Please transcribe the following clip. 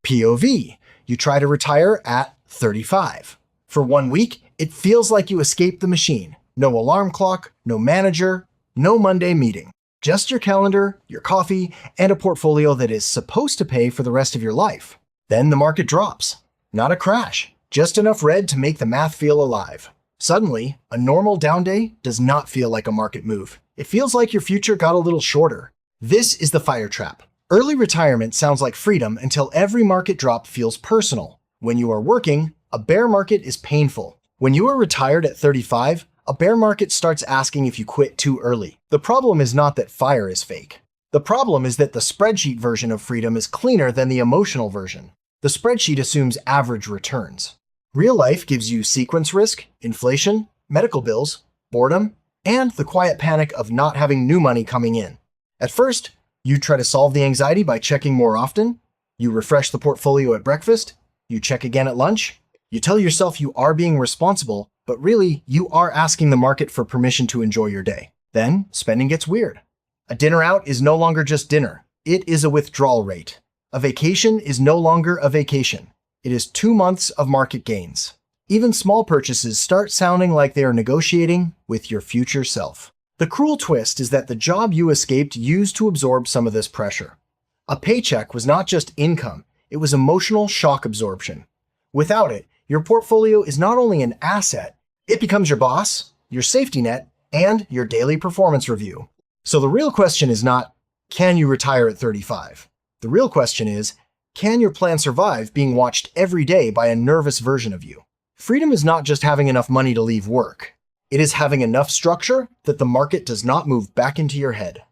POV. You try to retire at 35. For 1 week, it feels like you escaped the machine. No alarm clock, no manager, no Monday meeting. Just your calendar, your coffee, and a portfolio that is supposed to pay for the rest of your life. Then the market drops. Not a crash, just enough red to make the math feel alive. Suddenly, a normal down day does not feel like a market move. It feels like your future got a little shorter. This is the fire trap. Early retirement sounds like freedom until every market drop feels personal. When you are working, a bear market is painful. When you are retired at 35, a bear market starts asking if you quit too early. The problem is not that FIRE is fake. The problem is that the spreadsheet version of freedom is cleaner than the emotional version. The spreadsheet assumes average returns. Real life gives you sequence risk, inflation, medical bills, boredom, and the quiet panic of not having new money coming in. At first, you try to solve the anxiety by checking more often. You refresh the portfolio at breakfast. You check again at lunch. You tell yourself you are being responsible, but really, you are asking the market for permission to enjoy your day. Then, spending gets weird. A dinner out is no longer just dinner. It is a withdrawal rate. A vacation is no longer a vacation. It is 2 months of market gains. Even small purchases start sounding like they are negotiating with your future self. The cruel twist is that the job you escaped used to absorb some of this pressure. A paycheck was not just income, it was emotional shock absorption. Without it, your portfolio is not only an asset, it becomes your boss, your safety net, and your daily performance review. So the real question is not, can you retire at 35? The real question is, can your plan survive being watched every day by a nervous version of you? Freedom is not just having enough money to leave work. It is having enough structure that the market does not move back into your head.